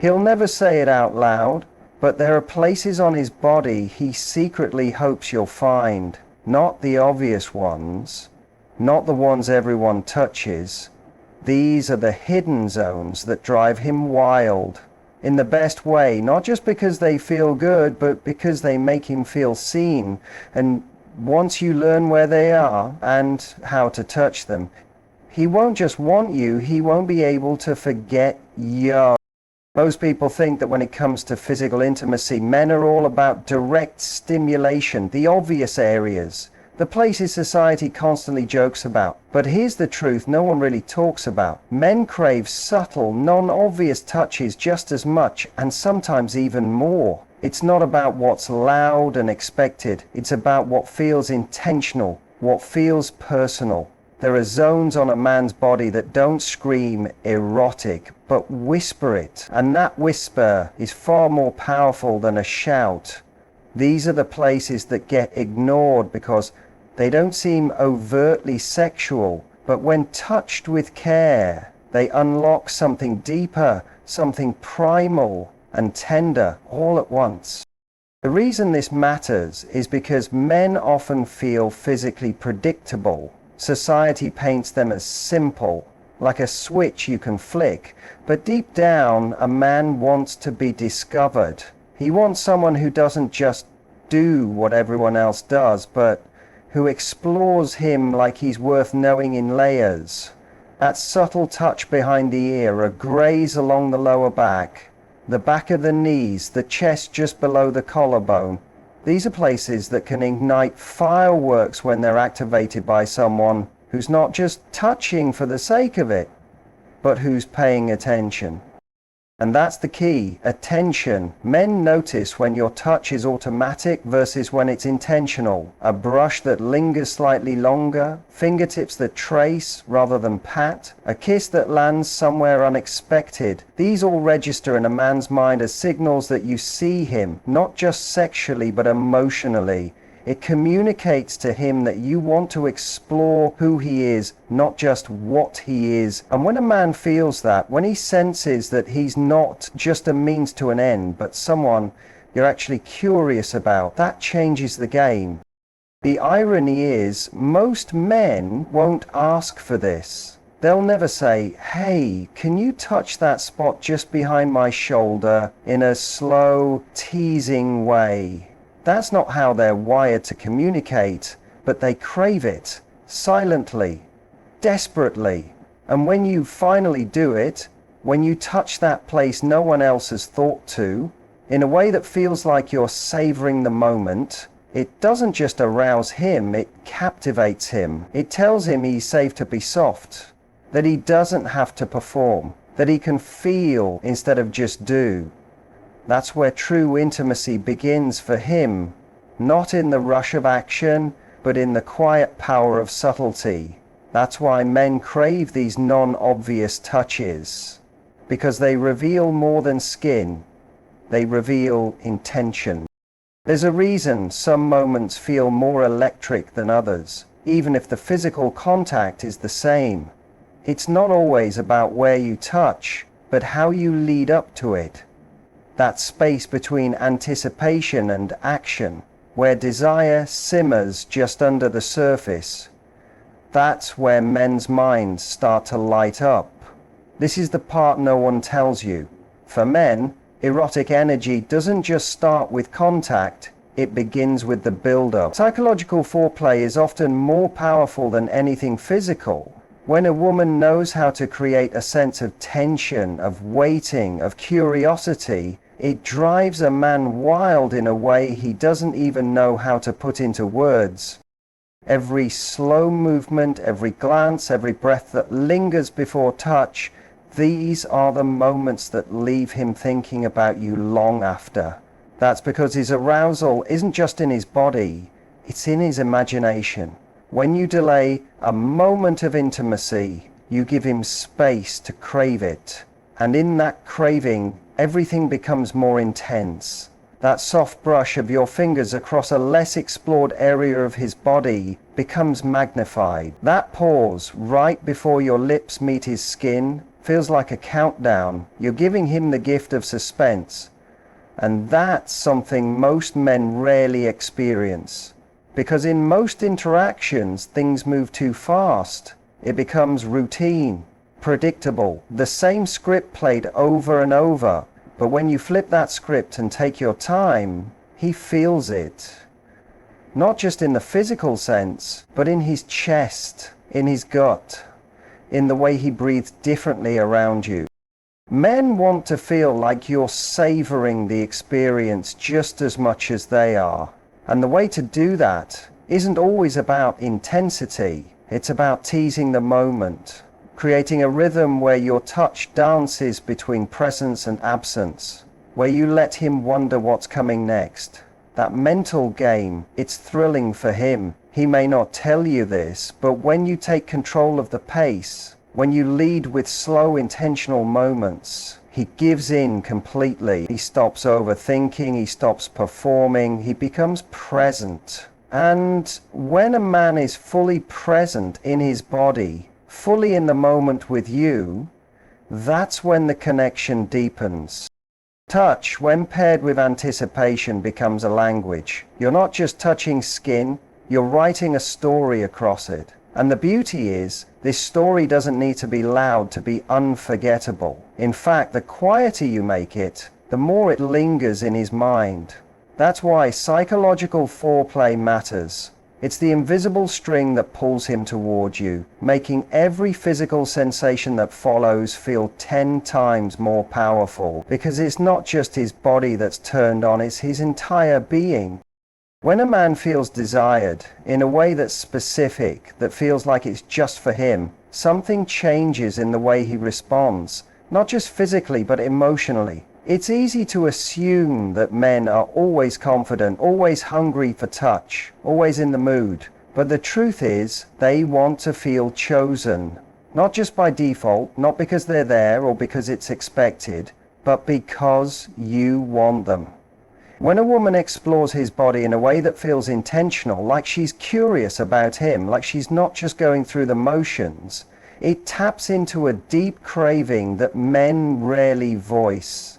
He'll never say it out loud, but there are places on his body he secretly hopes you'll find. Not the obvious ones, not the ones everyone touches. These are the hidden zones that drive him wild. In the best way, not just because they feel good, but because they make him feel seen. And once you learn where they are and how to touch them, he won't just want you, he won't be able to forget you. Most people think that when it comes to physical intimacy, men are all about direct stimulation, the obvious areas, the places society constantly jokes about. But here's the truth no one really talks about. Men crave subtle, non-obvious touches just as much, and sometimes even more. It's not about what's loud and expected. It's about what feels intentional, what feels personal. There are zones on a man's body that don't scream erotic, but whisper it. And that whisper is far more powerful than a shout. These are the places that get ignored because they don't seem overtly sexual, but when touched with care, they unlock something deeper, something primal and tender all at once. The reason this matters is because men often feel physically predictable. Society paints them as simple, like a switch you can flick, but deep down, a man wants to be discovered. He wants someone who doesn't just do what everyone else does, but who explores him like he's worth knowing in layers. That subtle touch behind the ear, a graze along the lower back, the back of the knees, the chest just below the collarbone. These are places that can ignite fireworks when they're activated by someone who's not just touching for the sake of it, but who's paying attention. And that's the key, attention. Men notice when your touch is automatic versus when it's intentional. A brush that lingers slightly longer, fingertips that trace rather than pat, a kiss that lands somewhere unexpected. These all register in a man's mind as signals that you see him, not just sexually but emotionally. It communicates to him that you want to explore who he is, not just what he is. And when a man feels that, when he senses that he's not just a means to an end, but someone you're actually curious about, that changes the game. The irony is, most men won't ask for this. They'll never say, "Hey, can you touch that spot just behind my shoulder," in a slow, teasing way. That's not how they're wired to communicate, but they crave it, silently, desperately. And when you finally do it, when you touch that place no one else has thought to, in a way that feels like you're savoring the moment, it doesn't just arouse him, it captivates him. It tells him he's safe to be soft, that he doesn't have to perform, that he can feel instead of just do. That's where true intimacy begins for him, not in the rush of action, but in the quiet power of subtlety. That's why men crave these non-obvious touches, because they reveal more than skin. They reveal intention. There's a reason some moments feel more electric than others, even if the physical contact is the same. It's not always about where you touch, but how you lead up to it. That space between anticipation and action, where desire simmers just under the surface. That's where men's minds start to light up. This is the part no one tells you. For men, erotic energy doesn't just start with contact, it begins with the build-up. Psychological foreplay is often more powerful than anything physical. When a woman knows how to create a sense of tension, of waiting, of curiosity, it drives a man wild in a way he doesn't even know how to put into words. Every slow movement, every glance, every breath that lingers before touch, these are the moments that leave him thinking about you long after. That's because his arousal isn't just in his body, it's in his imagination. When you delay a moment of intimacy, you give him space to crave it. And in that craving, everything becomes more intense. That soft brush of your fingers across a less explored area of his body becomes magnified. That pause right before your lips meet his skin, feels like a countdown. You're giving him the gift of suspense. And that's something most men rarely experience. Because in most interactions, things move too fast. It becomes routine, predictable, the same script played over and over. But when you flip that script and take your time, he feels it. Not just in the physical sense, but in his chest, in his gut, in the way he breathes differently around you. Men want to feel like you're savoring the experience just as much as they are. And the way to do that isn't always about intensity. It's about teasing the moment, creating a rhythm where your touch dances between presence and absence, where you let him wonder what's coming next. That mental game, it's thrilling for him. He may not tell you this, but when you take control of the pace, when you lead with slow, intentional moments, he gives in completely. He stops overthinking, he stops performing, he becomes present. And when a man is fully present in his body, fully in the moment with you, that's when the connection deepens. Touch, when paired with anticipation, becomes a language. You're not just touching skin, you're writing a story across it. And the beauty is, this story doesn't need to be loud to be unforgettable. In fact, the quieter you make it, the more it lingers in his mind. That's why psychological foreplay matters. It's the invisible string that pulls him toward you, making every physical sensation that follows feel 10 times more powerful. Because it's not just his body that's turned on, it's his entire being. When a man feels desired in a way that's specific, that feels like it's just for him, something changes in the way he responds, not just physically but emotionally. It's easy to assume that men are always confident, always hungry for touch, always in the mood. But the truth is, they want to feel chosen. Not just by default, not because they're there or because it's expected, but because you want them. When a woman explores his body in a way that feels intentional, like she's curious about him, like she's not just going through the motions, it taps into a deep craving that men rarely voice.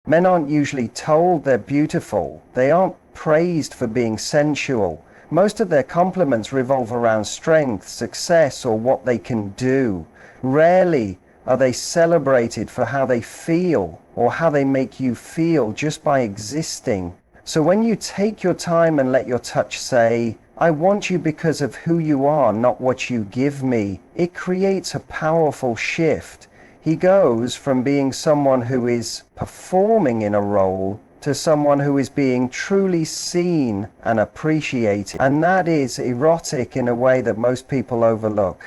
Men aren't usually told they're beautiful. They aren't praised for being sensual. Most of their compliments revolve around strength, success, or what they can do. Rarely are they celebrated for how they feel or how they make you feel just by existing. So when you take your time and let your touch say, "I want you because of who you are, not what you give me," it creates a powerful shift. He goes from being someone who is performing in a role to someone who is being truly seen and appreciated. And that is erotic in a way that most people overlook.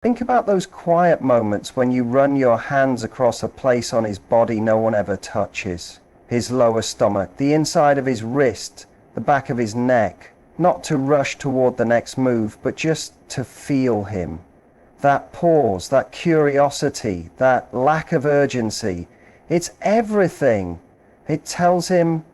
Think about those quiet moments when you run your hands across a place on his body no one ever touches. His lower stomach, the inside of his wrist, the back of his neck. Not to rush toward the next move, but just to feel him. That pause, that curiosity, that lack of urgency, it's everything. It tells him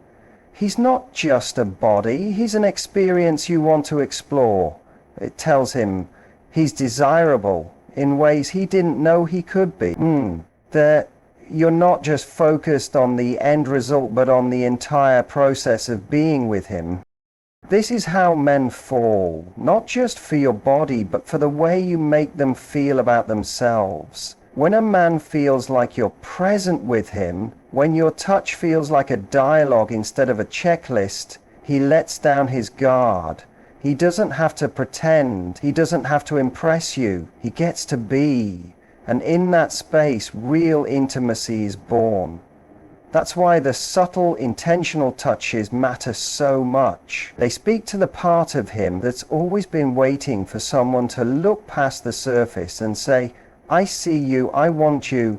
he's not just a body, he's an experience you want to explore. It tells him he's desirable in ways he didn't know he could be. That you're not just focused on the end result, but on the entire process of being with him. This is how men fall, not just for your body, but for the way you make them feel about themselves. When a man feels like you're present with him, when your touch feels like a dialogue instead of a checklist, he lets down his guard. He doesn't have to pretend. He doesn't have to impress you. He gets to be. And in that space, real intimacy is born. That's why the subtle, intentional touches matter so much. They speak to the part of him that's always been waiting for someone to look past the surface and say, "I see you, I want you."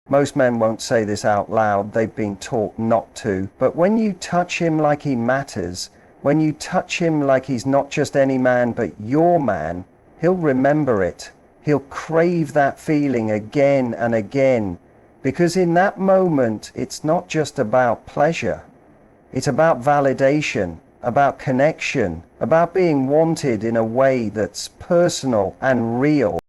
Most men won't say this out loud. They've been taught not to. But when you touch him like he matters, when you touch him like he's not just any man, but your man, he'll remember it. He'll crave that feeling again and again. Because in that moment, it's not just about pleasure. It's about validation, about connection, about being wanted in a way that's personal and real.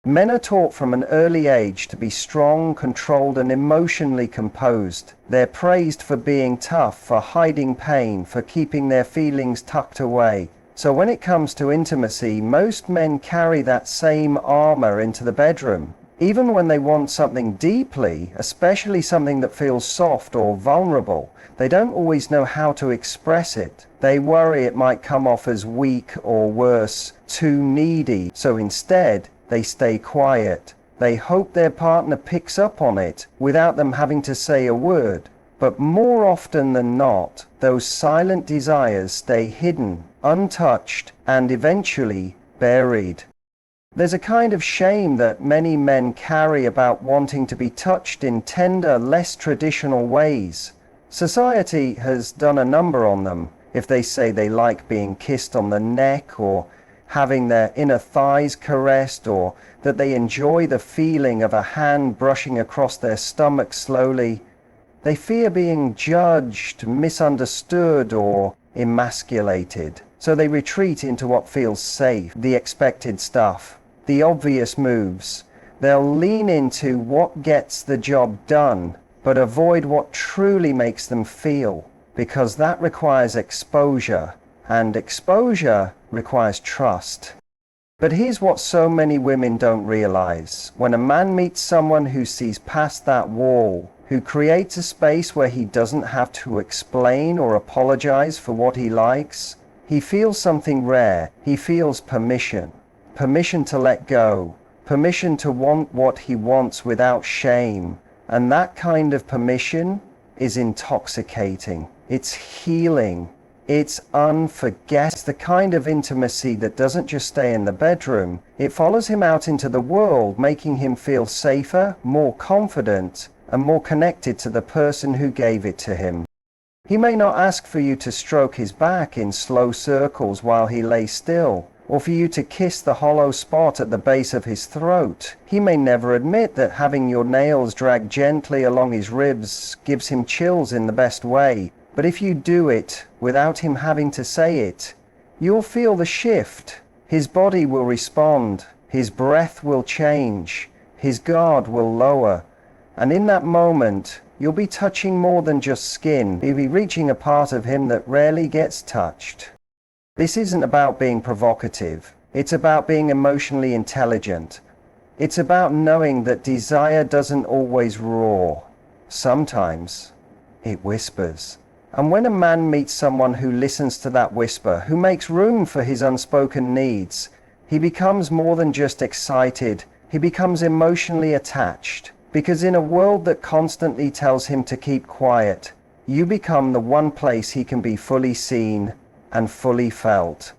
Men are taught from an early age to be strong, controlled, and emotionally composed. They're praised for being tough, for hiding pain, for keeping their feelings tucked away. So when it comes to intimacy, most men carry that same armor into the bedroom. Even when they want something deeply, especially something that feels soft or vulnerable, they don't always know how to express it. They worry it might come off as weak or worse, too needy. So instead, they stay quiet. They hope their partner picks up on it without them having to say a word. But more often than not, those silent desires stay hidden, untouched, and eventually buried. There's a kind of shame that many men carry about wanting to be touched in tender, less traditional ways. Society has done a number on them. If they say they like being kissed on the neck, or having their inner thighs caressed, or that they enjoy the feeling of a hand brushing across their stomach slowly, they fear being judged, misunderstood, or emasculated. So they retreat into what feels safe, the expected stuff, the obvious moves. They'll lean into what gets the job done, but avoid what truly makes them feel, because that requires exposure, and exposure requires trust. But here's what so many women don't realize. When a man meets someone who sees past that wall, who creates a space where he doesn't have to explain or apologize for what he likes, he feels something rare. He feels permission. Permission to let go. Permission to want what he wants without shame. And that kind of permission is intoxicating. It's healing. It's unforgettable. It's the kind of intimacy that doesn't just stay in the bedroom. It follows him out into the world, making him feel safer, more confident, and more connected to the person who gave it to him. He may not ask for you to stroke his back in slow circles while he lays still, or for you to kiss the hollow spot at the base of his throat. He may never admit that having your nails dragged gently along his ribs gives him chills in the best way. But if you do it without him having to say it, you'll feel the shift. His body will respond. His breath will change. His guard will lower. And in that moment, you'll be touching more than just skin. You'll be reaching a part of him that rarely gets touched. This isn't about being provocative. It's about being emotionally intelligent. It's about knowing that desire doesn't always roar. Sometimes it whispers. And when a man meets someone who listens to that whisper, who makes room for his unspoken needs, he becomes more than just excited. He becomes emotionally attached. Because in a world that constantly tells him to keep quiet, you become the one place he can be fully seen and fully felt.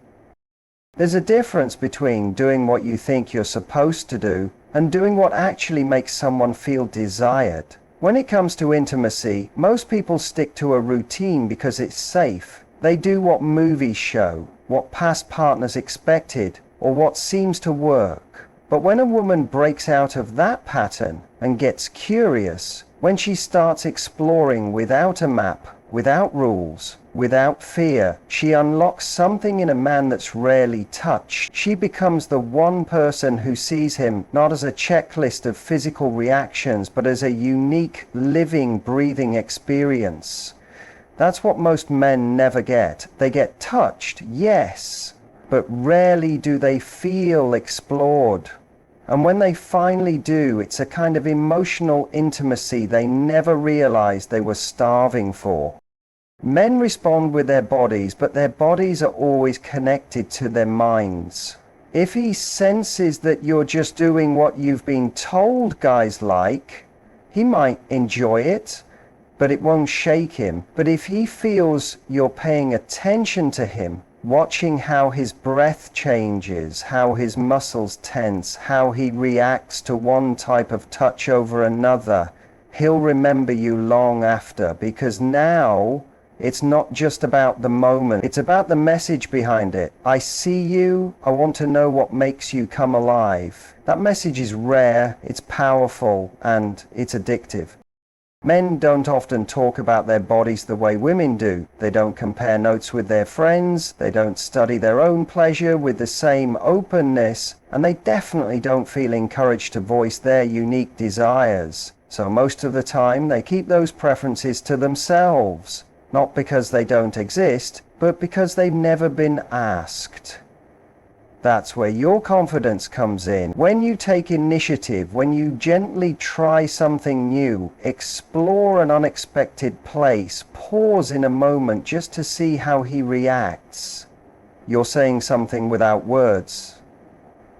There's a difference between doing what you think you're supposed to do and doing what actually makes someone feel desired. When it comes to intimacy, most people stick to a routine because it's safe. They do what movies show, what past partners expected, or what seems to work. But when a woman breaks out of that pattern and gets curious, when she starts exploring without a map, without rules, without fear, she unlocks something in a man that's rarely touched. She becomes the one person who sees him not as a checklist of physical reactions, but as a unique, living, breathing experience. That's what most men never get. They get touched, yes, but rarely do they feel explored. And when they finally do, it's a kind of emotional intimacy they never realized they were starving for. Men respond with their bodies, but their bodies are always connected to their minds. If he senses that you're just doing what you've been told guys like, he might enjoy it, but it won't shake him. But if he feels you're paying attention to him, watching how his breath changes, how his muscles tense, how he reacts to one type of touch over another, he'll remember you long after, because now it's not just about the moment, it's about the message behind it. I see you, I want to know what makes you come alive. That message is rare, it's powerful, and it's addictive. Men don't often talk about their bodies the way women do. They don't compare notes with their friends, they don't study their own pleasure with the same openness, and they definitely don't feel encouraged to voice their unique desires. So most of the time they keep those preferences to themselves, not because they don't exist, but because they've never been asked. That's where your confidence comes in. When you take initiative, when you gently try something new, explore an unexpected place, pause in a moment just to see how he reacts. You're saying something without words.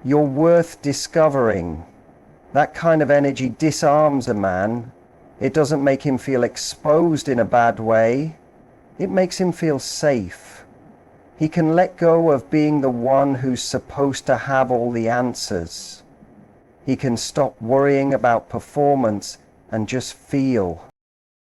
You're worth discovering. That kind of energy disarms a man. It doesn't make him feel exposed in a bad way. It makes him feel safe. He can let go of being the one who's supposed to have all the answers. He can stop worrying about performance and just feel.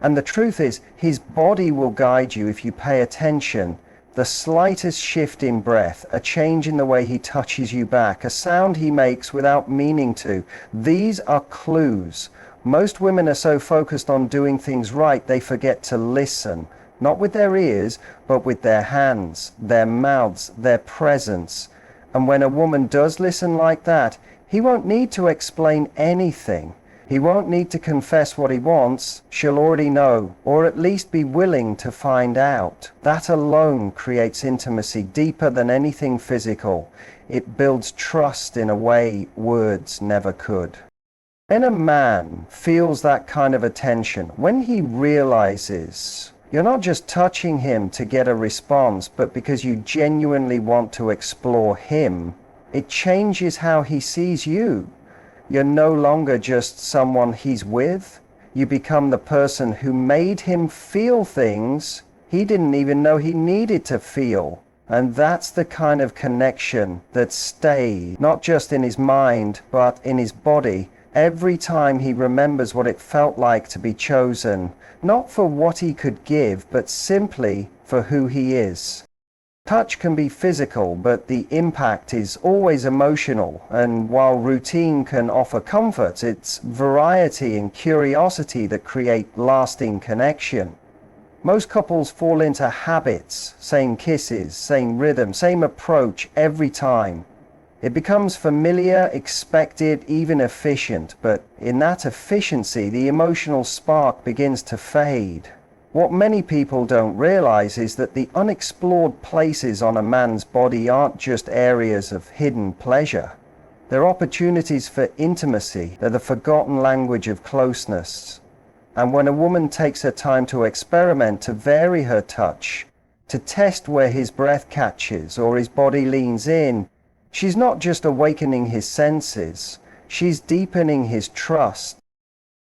And the truth is, his body will guide you if you pay attention. The slightest shift in breath, a change in the way he touches you back, a sound he makes without meaning to, these are clues. Most women are so focused on doing things right, they forget to listen. Not with their ears, but with their hands, their mouths, their presence. And when a woman does listen like that, he won't need to explain anything. He won't need to confess what he wants. She'll already know, or at least be willing to find out. That alone creates intimacy deeper than anything physical. It builds trust in a way words never could. When a man feels that kind of attention, when he realizes you're not just touching him to get a response, but because you genuinely want to explore him, it changes how he sees you. You're no longer just someone he's with. You become the person who made him feel things he didn't even know he needed to feel. And that's the kind of connection that stays, not just in his mind, but in his body, every time he remembers what it felt like to be chosen, not for what he could give, but simply for who he is. Touch can be physical, but the impact is always emotional, and while routine can offer comfort, it's variety and curiosity that create lasting connection. Most couples fall into habits, same kisses, same rhythm, same approach every time. It becomes familiar, expected, even efficient, but in that efficiency, the emotional spark begins to fade. What many people don't realize is that the unexplored places on a man's body aren't just areas of hidden pleasure. They're opportunities for intimacy. They're the forgotten language of closeness. And when a woman takes her time to experiment, to vary her touch, to test where his breath catches or his body leans in, she's not just awakening his senses, she's deepening his trust.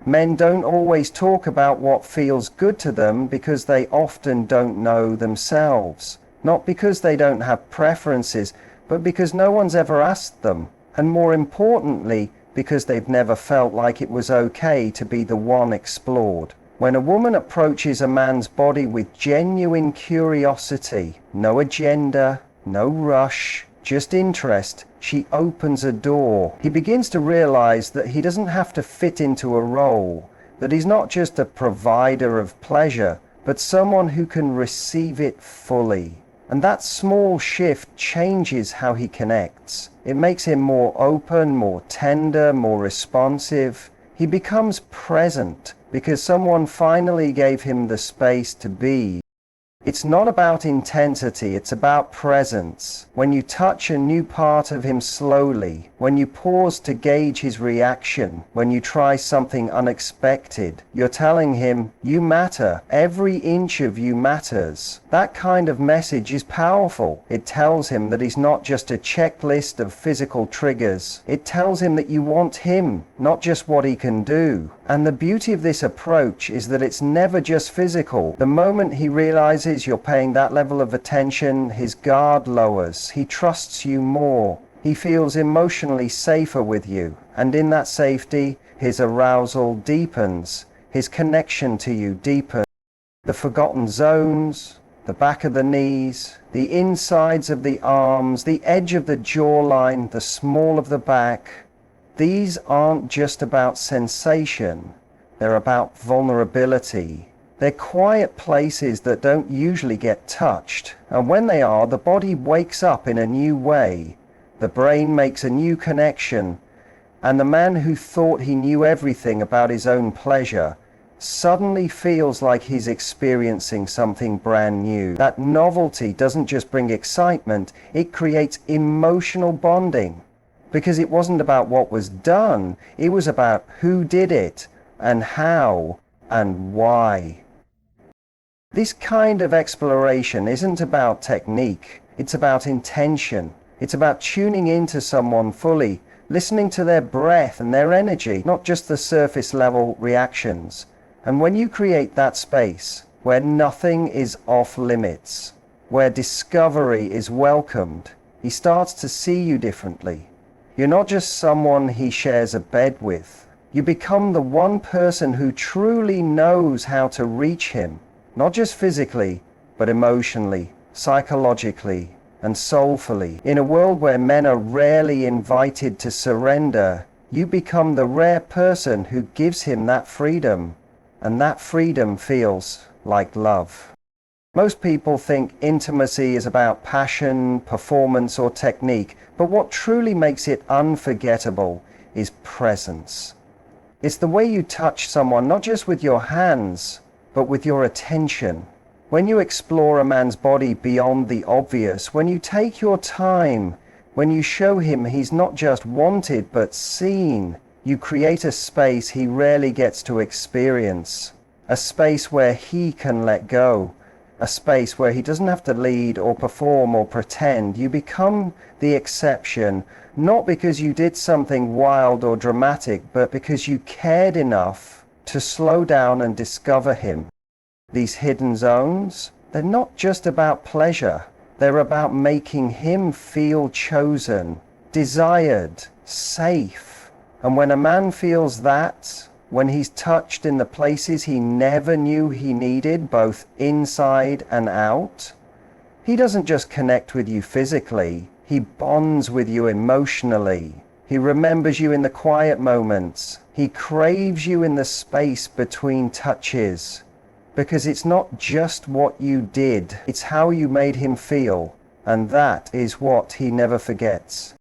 Men don't always talk about what feels good to them because they often don't know themselves. Not because they don't have preferences, but because no one's ever asked them. And more importantly, because they've never felt like it was okay to be the one explored. When a woman approaches a man's body with genuine curiosity, no agenda, no rush, just interest, she opens a door. He begins to realize that he doesn't have to fit into a role, that he's not just a provider of pleasure, but someone who can receive it fully. And that small shift changes how he connects. It makes him more open, more tender, more responsive. He becomes present because someone finally gave him the space to be. It's not about intensity, it's about presence. When you touch a new part of him slowly, when you pause to gauge his reaction, when you try something unexpected, you're telling him, you matter, every inch of you matters. That kind of message is powerful. It tells him that he's not just a checklist of physical triggers. It tells him that you want him, not just what he can do. And the beauty of this approach is that it's never just physical. The moment he realizes you're paying that level of attention, his guard lowers. He trusts you more. He feels emotionally safer with you. And in that safety, his arousal deepens. His connection to you deepens. The forgotten zones, the back of the knees, the insides of the arms, the edge of the jawline, the small of the back, these aren't just about sensation. They're about vulnerability. They're quiet places that don't usually get touched, and when they are, the body wakes up in a new way. The brain makes a new connection, and the man who thought he knew everything about his own pleasure suddenly feels like he's experiencing something brand new. That novelty doesn't just bring excitement, it creates emotional bonding. Because it wasn't about what was done, it was about who did it, and how, and why. This kind of exploration isn't about technique, it's about intention. It's about tuning into someone fully, listening to their breath and their energy, not just the surface level reactions. And when you create that space where nothing is off limits, where discovery is welcomed, he starts to see you differently. You're not just someone he shares a bed with. You become the one person who truly knows how to reach him, not just physically, but emotionally, psychologically, and soulfully. In a world where men are rarely invited to surrender, you become the rare person who gives him that freedom, and that freedom feels like love. Most people think intimacy is about passion, performance, or technique, but what truly makes it unforgettable is presence. It's the way you touch someone, not just with your hands, but with your attention. When you explore a man's body beyond the obvious, when you take your time, when you show him he's not just wanted but seen, you create a space he rarely gets to experience. A space where he can let go. A space where he doesn't have to lead or perform or pretend. You become the exception, not because you did something wild or dramatic, but because you cared enough to slow down and discover him. These hidden zones, they're not just about pleasure. They're about making him feel chosen, desired, safe. And when a man feels that, when he's touched in the places he never knew he needed, both inside and out, he doesn't just connect with you physically, he bonds with you emotionally. He remembers you in the quiet moments. He craves you in the space between touches. Because it's not just what you did, it's how you made him feel, and that is what he never forgets.